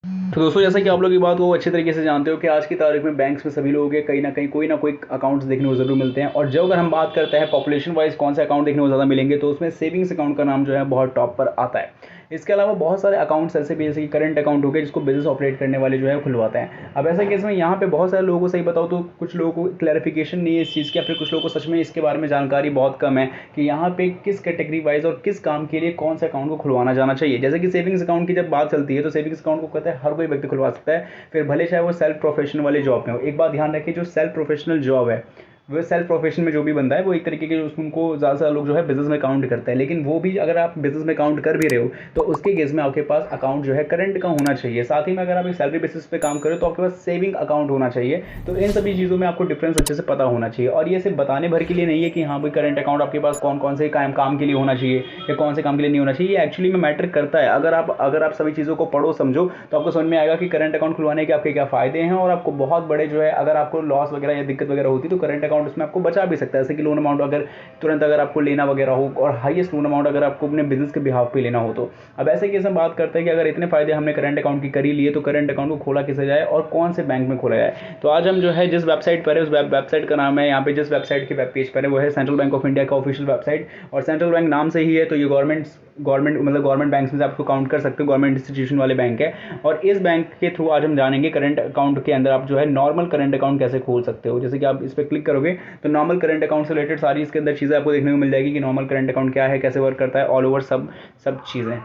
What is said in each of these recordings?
तो दोस्तों, जैसा कि आप लोग ये बात को अच्छे तरीके से जानते हो कि आज की तारीख में बैंक्स में सभी लोगों के कहीं ना कोई अकाउंट्स देखने को ज़रूर मिलते हैं। और जो अगर हम बात करते हैं पॉपुलेशन वाइज कौन से अकाउंट देखने को ज़्यादा मिलेंगे, तो उसमें सेविंग्स अकाउंट का नाम जो है बहुत टॉप पर आता है। इसके अलावा बहुत सारे अकाउंट्स ऐसे भी जैसे कि करंट अकाउंट हो गए, जिसको बिजनेस ऑपरेट करने वाले जो है खुलवाते हैं। अब ऐसा केस में यहाँ पे बहुत सारे लोगों को सही बताओ तो कुछ लोगों को क्लैरिफिकेशन नहीं है इस चीज़ की, या फिर कुछ लोगों को सच में इसके बारे में जानकारी बहुत कम है कि यहाँ पे किस कैटेगरी वाइज और किस काम के लिए कौन से अकाउंट को खुलवाना जाना चाहिए। जैसे कि सेविंग्स अकाउंट की जब बात चलती है तो सेविंग्स अकाउंट को कहते हैं हर कोई व्यक्ति खुलवा सकता है, फिर भले चाहे वो सेल्फ प्रोफेशनल वाले जॉब में हो। एक बात ध्यान रखिए, जो सेल्फ प्रोफेशनल जॉब है वो सेल्फ प्रोफेशन में जो भी बंदा है वो एक तरीके के उनको ज़्यादा से लोग जो है बिजनेस में काउंट करते हैं। लेकिन वो भी अगर आप बिजनेस में काउंट कर भी रहे हो तो उसके केस में आपके पास अकाउंट जो है करंट का होना चाहिए। साथ ही में अगर आप एक सैलरी बेसिस पे काम करो तो आपके पास सेविंग अकाउंट होना चाहिए। तो इन सभी चीज़ों में आपको डिफरेंस अच्छे से पता होना चाहिए। और ये सिर्फ बताने भर के लिए नहीं है कि हाँ भाई करंट अकाउंट आपके पास कौन कौन से काम के लिए होना चाहिए या कौन से काम के लिए नहीं होना चाहिए। ये एक्चुअली में मैटर करता है। अगर आप सभी चीज़ों को पढ़ो समझो तो आपको समझ में आएगा कि करंट अकाउंट खुलवाने के आपके क्या फ़ायदे हैं। और आपको बहुत बड़े जो है, अगर आपको लॉस वगैरह या दिक्कत वगैरह होती तो करंट अकाउंट उसमें आपको बचा भी सकता है। जैसे कि लोन अमाउंट अगर तुरंत अगर आपको लेना वगैरह हो, और हाईएस्ट लोन अमाउंट अगर आपको अपने बिजनेस के बिहाफ पे लेना हो तो। अब ऐसे केस में बात करते हैं कि अगर इतने फायदे हमने करंट अकाउंट की कर ही लिए तो करंट अकाउंट को खोला किसे जाए और कौन से बैंक में खोला जाए। तो आज हम जो है जिस वेबसाइट पर है उस वेबसाइट का नाम है, यहाँ पे जिस वेबसाइट के वेब पेज पर है वो है सेंट्रल बैंक ऑफ इंडिया का ऑफिशियल वेबसाइट। और सेंट्रल बैंक नाम से ही है तो ये गवर्नमेंट बैंक में से आपको काउंट कर सकते हो, गवर्नमेंट इंस्टीट्यूशन वाले बैंक है। और इस बैंक के थ्रू आज हम जानेंगे करंट अकाउंट के अंदर आप जो है नॉर्मल करंट अकाउंट कैसे खोल सकते हो। जैसे कि आप इस पर क्लिक करोगे तो नॉर्मल करंट अकाउंट से रिलेटेड सारी इसके अंदर चीज़ें आपको देखने को मिल जाएगी कि नॉर्मल करंट अकाउंट क्या है, कैसे वर्क करता है, ऑल ओवर सब चीज़ें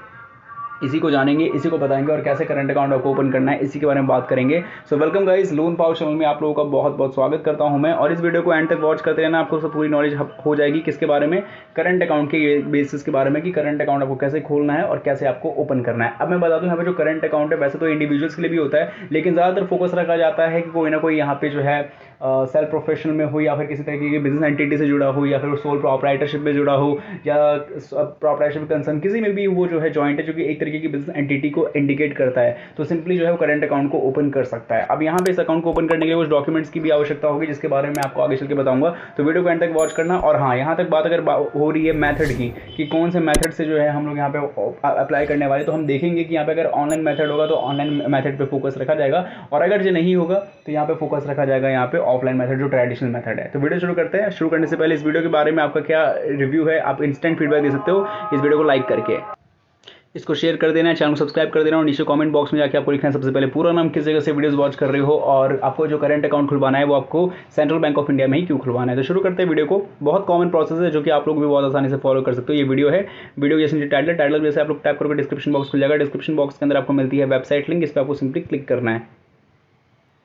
इसी को जानेंगे, इसी को बताएंगे। और कैसे करंट अकाउंट आपको ओपन करना है इसी के बारे में बात करेंगे। So welcome guys, loan power channel में आप लोगों का बहुत बहुत स्वागत करता हूं मैं। और इस वीडियो को एंड तक वॉच करते रहना, आपको सब पूरी नॉलेज हो जाएगी किसके बारे में, करंट अकाउंट के बेसिस के बारे में कि करंट अकाउंट आपको कैसे खोलना है और कैसे आपको ओपन करना है। अब मैं बता दूं, यहाँ पे जो करंट अकाउंट है वैसे तो इंडिविजुअल्स के लिए भी होता है, लेकिन ज़्यादातर फोकस रखा जाता है कि कोई ना कोई यहाँ पे जो है सेल्फ प्रोफेशनल में हो, या फिर किसी तरीके की बिजनेस एंटिटी से जुड़ा हो, या फिर सोल प्रोप्राइटरशिप में जुड़ा हो, या प्रोप्राइटरशिप कंसर्न किसी में भी वो जो है जॉइंट है जो कि एक तरीके की बिजनेस एंटिटी को इंडिकेट करता है, तो सिंपली जो है वो करंट अकाउंट को ओपन कर सकता है। अब यहाँ पे इस अकाउंट को ओपन करने के लिए कुछ डॉक्यूमेंट्स की भी आवश्यकता होगी, जिसके बारे में आपको आगे चल के बताऊंगा। तो वीडियो को एंड तक वॉच करना। और हाँ, यहाँ तक बात अगर हो रही है मेथड की कि कौन से मेथड से जो है हम लोग यहाँ पे अप्लाई करने वाले, तो हम देखेंगे कि यहाँ पे अगर ऑनलाइन मेथड होगा तो ऑनलाइन मेथड पे फोकस रखा जाएगा, और अगर जो नहीं होगा तो यहाँ पे फोकस रखा जाएगा यहाँ पे ऑफलाइन मेथड जो ट्रेडिशनल मेथड है। तो वीडियो शुरू करते हैं। शुरू करने से पहले इस वीडियो के बारे में आपका क्या रिव्यू है, आप इंस्टेंट फीडबैक दे सकते हो इस वीडियो को लाइक करके। इसको शेयर कर देना है, चैनल को सब्सक्राइब कर देना, और नीचे कमेंट बॉक्स में जाके आपको लिखना है सबसे पहले पूरा नाम, किस जगह से वीडियोस वॉच कर रहे हो, और आपको जो करंट अकाउंट खुलवाना है वो आपको सेंट्रल बैंक ऑफ इंडिया में ही क्यों खुलवाना है। तो शुरू करते हैं वीडियो को। बहुत कॉमन प्रोसेस है जो कि आप लोग भी बहुत आसानी से फॉलो कर सकते हो। ये वीडियो जैसे टाइटल जैसे आप लोग टैप करोगे डिस्क्रिप्शन बॉक्स खुल जाएगा। डिस्क्रिप्शन बॉक्स के अंदर आपको मिलती है वेबसाइट लिंक, इस पर आपको सिंपली क्लिक करना है।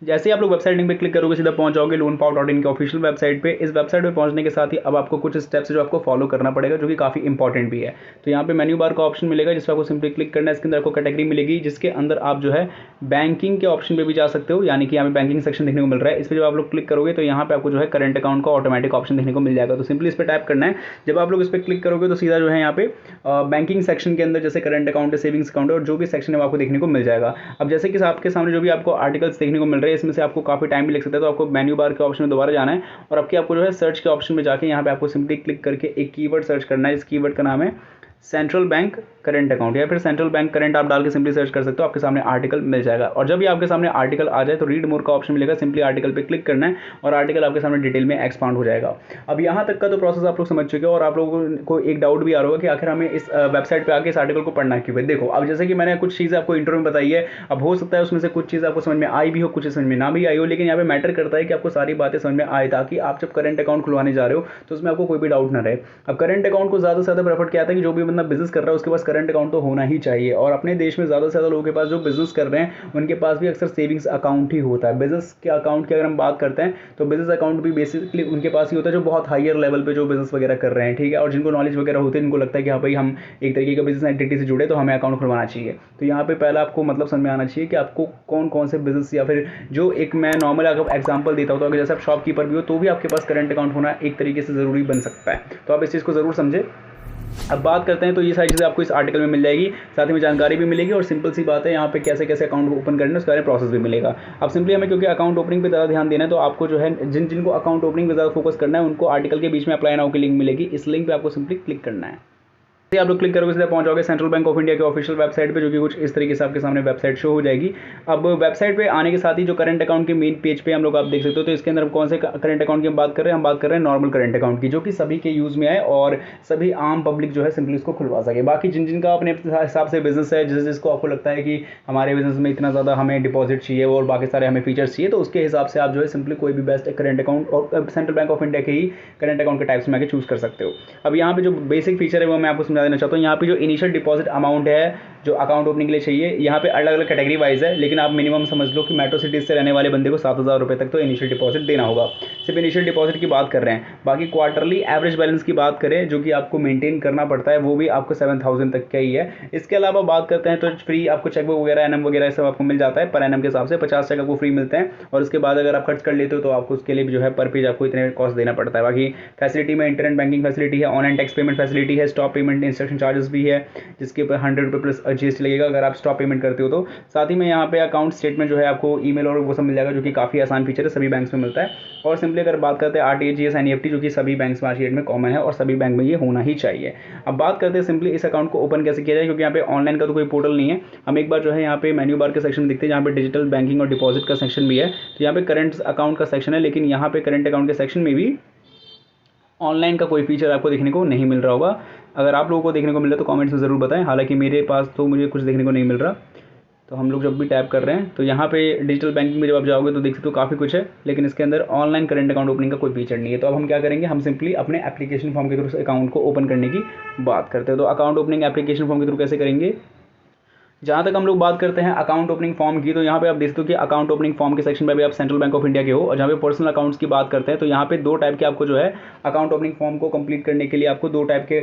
जैसे ही आप लोग वेबसाइट लिंक पे क्लिक करोगे सीधा पहुंच जाओगे loanpower.in के ऑफिशियल वेबसाइट पे। इस वेबसाइट पे पहुंचने के साथ ही अब आपको कुछ स्टेप्स जो आपको फॉलो करना पड़ेगा, जो कि काफ़ी इंपॉर्टेंट भी है। तो यहाँ पे मेन्यू बार का ऑप्शन मिलेगा जिस पर आपको सिंपली क्लिक करना है। इसके अंदर आपको कैटेगरी मिलेगी जिसके अंदर आप जो है बैंकिंग के ऑप्शन पे भी जा सकते हो, यानी कि यहाँ पे बैंकिंग सेक्शन देखने को मिल रहा है। इस पर जब आप लोग क्लिक करोगे तो यहाँ पे आपको जो है करंट अकाउंट का ऑटोमेटिक ऑप्शन देखने को मिल जाएगा। तो सिंपली इस पर टैप करना है। जब आप लोग इस पर क्लिक करोगे तो सीधा जो है यहाँ पे बैंकिंग सेक्शन के अंदर जैसे करंट अकाउंट है, सेविंग्स अकाउंट है, और जो भी सेक्शन है वो आपको देखने को मिल जाएगा। अब जैसे कि आपके सामने जो भी आपको आर्टिकल्स देखने को मिल रहे हैं, इसमें से आपको काफ़ी टाइम भी लग सकता है, तो आपको मेन्यू बार के ऑप्शन में दोबारा जाना है, और आपको जो है सर्च के ऑप्शन में जाके यहाँ पे आपको सिंपली क्लिक करके एक कीवर्ड सर्च करना है। इस कीवर्ड का नाम है सेंट्रल बैंक करंट अकाउंट, या फिर सेंट्रल बैंक करंट आप डाल के सिंपली सर्च कर सकते हो, आपके सामने आर्टिकल मिल जाएगा। और जब भी आपके सामने आर्टिकल आ जाए तो रीड मोर का ऑप्शन मिलेगा, सिंपली आर्टिकल पे क्लिक करना है और आर्टिकल आपके सामने डिटेल में एक्सपांड हो जाएगा। अब यहाँ तक का तो प्रोसेस आप लोग समझ चुके हो, और आप लोगों को एक डाउट भी आ रहा होगा कि आखिर हमें इस वेबसाइट पर आके इस आर्टिकल को पढ़ना क्यों है। देखो, अब जैसे कि मैंने कुछ चीज़ें आपको इंटरव्यू में बताई है, अब हो सकता है उसमें से कुछ चीज़ आपको समझ में आई भी हो, कुछ समझ में ना भी आई हो, लेकिन यहाँ पे मैटर करता है कि आपको सारी बातें समझ में आए, ताकि आप जब करंट अकाउंट खुलवाने जा रहे हो तो उसमें आपको कोई भी डाउट ना रहे। अब करंट अकाउंट को ज़्यादा से ज़्यादा प्रेफर किया था कि जो भी बंदा बिजनेस कर रहा है उसके पास करंट अकाउंट तो होना ही चाहिए। और अपने देश में ज़्यादा से ज़्यादा लोगों के पास जो बिजनेस कर रहे हैं उनके पास भी अक्सर सेविंग्स अकाउंट ही होता है। बिजनेस के अकाउंट की अगर हम बात करते हैं तो बिजनेस अकाउंट भी बेसिकली उनके पास ही होता है जो बहुत हायर लेवल पे जो बिजनेस वगैरह कर रहे हैं, ठीक है, और जिनको नॉलेज वगैरह होती है, जिनको लगता है कि हाँ भाई हम एक तरीके का बिजनेस एंटिटी से जुड़े तो हमें अकाउंट खुलवाना चाहिए। तो यहाँ पे पहला आपको मतलब समझ में आना चाहिए कि आपको कौन कौन से बिजनेस, या फिर जो एक मैं नॉर्मल अगर एग्जाम्पल देता हूँ तो अगर जैसे आप शॉपकीपर भी हो तो भी आपके पास करंट अकाउंट होना एक तरीके से ज़रूरी बन सकता है। तो आप इस चीज़ को ज़रूर समझें। अब बात करते हैं, तो ये सारी चीज़ें आपको इस आर्टिकल में मिल जाएगी, साथ ही में जानकारी भी मिलेगी, और सिंपल सी बात है यहाँ पे कैसे कैसे अकाउंट ओपन करना है उसके बारे में प्रोसेस भी मिलेगा। अब सिंपली हमें क्योंकि अकाउंट ओपनिंग पे ज़्यादा ध्यान देना है, तो आपको जो है जिनको अकाउंट ओपनिंग पे ज़्यादा फोकस करना है उनको आर्टिकल के बीच में अप्लाई नाउ की लिंक मिलेगी, इस लिंक पर आपको सिंपली क्लिक करना है। आप लोग क्लिक करोगे सीधे पहुंच जाओगे सेंट्रल बैंक ऑफ इंडिया के ऑफिशियल वेबसाइट पे, जो कि कुछ इस तरीके से आपके सामने वेबसाइट शो हो जाएगी। अब वेबसाइट पे आने के साथ ही जो करंट अकाउंट के मेन पेज पे हम लोग आप देख सकते हो, तो इसके अंदर हम कौन से करंट अकाउंट की हम बात कर रहे हैं, हम बात कर रहे हैं नॉर्मल करंट अकाउंट की, जो कि सभी के यूज़ में आए और सभी आम पब्लिक जो है सिंपली इसको खुलवा सके। बाकी जिन जिनका अपने हिसाब से बिजनेस है, जिसको आपको लगता है कि हमारे बिजनेस में इतना ज़्यादा हमें डिपॉजिट चाहिए और बाकी सारे हमें फीचर्स चाहिए, तो उसके हिसाब से आप जो है सिंपली कोई भी बेस्ट करंट अकाउंट और सेंट्रल बैंक ऑफ इंडिया के ही करंट अकाउंट के टाइप्स में आके चूज़ कर सकते हो। अब यहाँ पे जो बेसिक फीचर है वो मैं आपको समझा देना चाहता हूँ। यहाँ पे जो इनिशियल डिपॉजिट अमाउंट है जो अकाउंट ओपनिंग के लिए चाहिए, यहाँ पे अलग अलग कैटेगरी वाइज है, लेकिन आप मिनिमम समझ लो कि मेट्रो सिटीज़ से रहने वाले बंदे को 7,000 रुपये तक तो इनिशियल डिपॉजिट देना होगा। सिर्फ इनिशियल डिपॉजिट की बात कर रहे हैं। बाकी क्वार्टरली एवरेज बैलेंस की बात करें जो कि आपको मेंटेन करना पड़ता है, वो भी आपको 7,000 तक का ही है। इसके अलावा बात करते हैं तो फ्री आपको चेकबुक वगैरह एनएम वगैरह सब आपको मिल जाता है, पर एनएम के हिसाब से 50 चेक आपको फ्री मिलते हैं, और उसके बाद अगर आप खर्च कर लेते हो तो आपको उसके लिए भी जो है पर पेज आपको इतने कॉस्ट देना पड़ता है। बाकी फैसिलिटी में इंटरनेट बैंकिंग फैसिलिटी है, ऑनलाइन टैक्स पेमेंट फैसिलिटी है, स्टॉप पेमेंट इंस्ट्रक्शन चार्जेस भी है जिसके ऊपर 100 रुपये प्लस जीएसटी लगेगा अगर आप स्टॉप पेमेंट करते हो तो। साथ ही में यहाँ पे अकाउंट स्टेटमेंट जो है आपको ईमेल और वो सब मिल जाएगा, जो कि काफ़ी आसान फीचर है, सभी बैंक्स में मिलता है। और सिंपली अगर बात करते हैं आरटीजीएस एनईएफटी, जो कि सभी बैंक्स में आज की डेट में कॉमन है और सभी बैंक में ये होना ही चाहिए। अब बात करते हैं सिंपली इस अकाउंट को ओपन कैसे किया जाए, क्योंकि यहाँ पे ऑनलाइन का तो कोई पोर्टल नहीं है। हम एक बार जो है यहाँ पे मेन्यू बार के सेक्शन में दिखते हैं जहाँ पे डिजिटल बैंकिंग और डिपॉजिट का सेक्शन भी है, तो यहाँ पे करंट अकाउंट का सेक्शन है, लेकिन यहाँ पे करंट अकाउंट के सेक्शन में भी ऑनलाइन का कोई फीचर आपको देखने को नहीं मिल रहा होगा। अगर आप लोगों को देखने को मिल रहा है तो कमेंट्स में ज़रूर बताएं। हालांकि मेरे पास तो मुझे कुछ देखने को नहीं मिल रहा। तो हम लोग जब भी टैप कर रहे हैं तो यहाँ पे डिजिटल बैंकिंग में जब आप जाओगे तो देख सकते हो काफ़ी कुछ है, लेकिन इसके अंदर ऑनलाइन करंट अकाउंट ओपनिंग का कोई फीचर नहीं है। तो अब हम क्या करेंगे, हम सिंपली अपने एप्लीकेशन फॉर्म के थ्रू अकाउंट को ओपन करने की बात करते हैं। तो अकाउंट ओपनिंग एप्लीकेशन फॉर्म के थ्रू कैसे करेंगे, जहाँ तक हम लोग बात करते हैं अकाउंट ओपनिंग फॉर्म की, तो यहाँ पे आप देखते हो कि अकाउंट ओपनिंग फॉर्म के सेक्शन में भी आप सेंट्रल बैंक ऑफ इंडिया के हो, और जहाँ पे पर्सनल अकाउंट्स की बात करते हैं तो यहाँ पे दो टाइप के आपको जो है अकाउंट ओपनिंग फॉर्म को कंप्लीट करने के लिए आपको दो टाइप के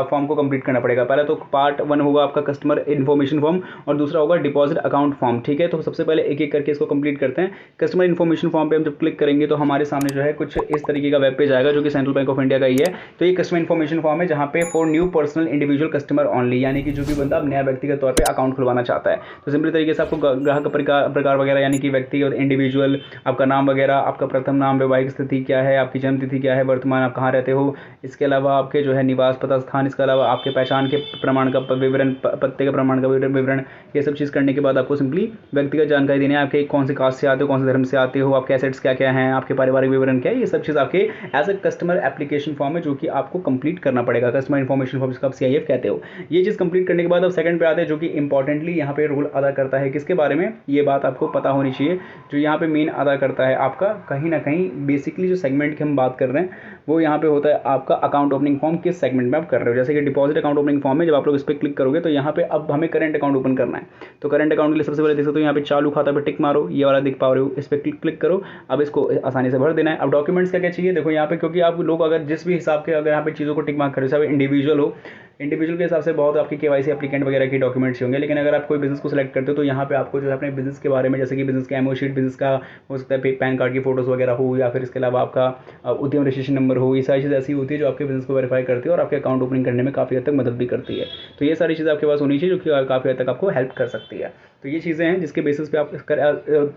फॉर्म को कंप्लीट करना पड़ेगा। पहले तो पार्ट 1 होगा आपका कस्टमर इन्फॉर्मेशन फॉर्म और दूसरा होगा डिपॉजिट अकाउंट फॉर्म। ठीक है, तो सबसे पहले एक एक करके इसको कंप्लीट करते हैं। कस्टमर इन्फॉर्मेशन फॉर्म पे हम जब क्लिक करेंगे तो हमारे सामने जो है कुछ इस तरीके का वेब पेज आएगा, जो कि सेंट्रल बैंक ऑफ इंडिया का ही है। तो ये कस्टमर इन्फॉर्मेशन फॉर्म है जहाँ पे for new personal individual customer only, यानी कि जो भी बंदा नया व्यक्तिगत तौर पर अकाउंट खुलवाना चाहता है। तो सिंपली तरीके से आपको ग्राहक प्रकार वगैरह, यानी कि व्यक्ति और इंडिविजुअल, आपका नाम वगैरह, आपका प्रथम नाम, वैवाहिक स्थिति क्या है, आपकी जन्म तिथि क्या है, वर्तमान आप कहाँ रहते हो, इसके अलावा आपके जो है निवास पता स्थान, इसके अलावा आपके पहचान के प्रमाण का विवरण, पत्ते के प्रमाण का विवरण, ये सब चीज़ करने के बाद आपको सिंपली व्यक्तिगत जानकारी देनी है। आपके कौन से कास्ट से आते हो, कौन से धर्म से आते हो, आपके एसेट्स क्या क्या हैं, आपके पारिवारिक विवरण क्या है, ये सब चीज़ आपके as a customer application form है जो कि आपको कंप्लीट करना पड़ेगा। कस्टमर इन्फॉर्मेशन फॉर्म जिसको आप CIF कहते हो। ये चीज़ कंप्लीट करने के बाद अब सेकंड पे आते हैं, जो कि इंपॉर्टेंटली यहाँ पे रोल अदा करता है। किसके बारे में, ये बात आपको पता होनी चाहिए। जो यहाँ पे मेन अदा करता है आपका कहीं ना कहीं बेसिकली जो सेगमेंट की हम बात कर रहे हैं वो यहाँ पे होता है आपका अकाउंट ओपनिंग फॉर्म किस सेगमेंट में आप कर रहे हो। जैसे कि डिपॉजिट अकाउंट ओपनिंग फॉर्म में जब आप लोग इस पर क्लिक करोगे तो यहाँ पे अब हमें करंट अकाउंट ओपन करना है। तो करंट अकाउंट के लिए सबसे पहले देख सकते हो यहाँ पे चालू खाता पे टिक मारो, ये वाला दिख पा रहे हो, इस पर क्लिक करो। अब इसको आसानी से भर देना है। अब डॉक्यूमेंट्स क्या क्या चाहिए देखो यहाँ पे, क्योंकि आप लोग अगर जिस भी हिसाब के अगर यहाँ पे चीज़ों को टिक मार्क करो, चाहे इंडिविजुअल हो, इंडिविजुअल के हिसाब से बहुत आपकी KYC एप्लीकेंट वगैरह की डॉक्यूमेंट्स होंगे। लेकिन अगर आप कोई बिजनेस को सिलेक्ट करते हो तो यहाँ पे आपको जो है अपने बिजनेस के बारे में, जैसे कि बिजनेस का एमओ शीट, बिजनेस का हो सकता है पैन कार्ड की फोटोज़ वगैरह हो, या फिर इसके अलावा आपका उद्यम रजिस्ट्रेशन नंबर हो, ये सारी चीज़ ऐसी होती है जो आपके बिजनेस को वेरीफाई करती है और आपके अकाउंट ओपनिंग करने में काफ़ी हद तक मदद भी करती है। तो ये सारी चीज़ें आपके पास होनी चाहिए जो कि काफ़ी हद तक आपको हेल्प कर सकती है। तो ये चीज़ें हैं जिसके बेसिस पे आप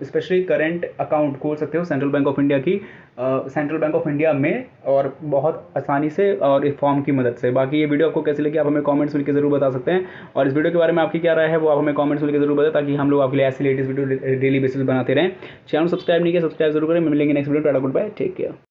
स्पेशली करंट अकाउंट खोल सकते हो सेंट्रल बैंक ऑफ इंडिया की सेंट्रल बैंक ऑफ इंडिया में, और बहुत आसानी से और इस फॉर्म की मदद से। बाकी ये वीडियो आपको कैसे लगी आप हमें कमेंट्स में ज़रूर बता सकते हैं, और इस वीडियो के बारे में आपकी क्या राय है वो आप हमें कमेंट्स में ज़रूर बताएं, ताकि हम लोग आपके लिए ऐसी लेटेस्ट वीडियो डेली बेसिस बनाते रहें। चैनल सब्सक्राइब नहीं किया, सब्सक्राइब जरूर करें। मिलेंगे next video. Tata, good bye, take care.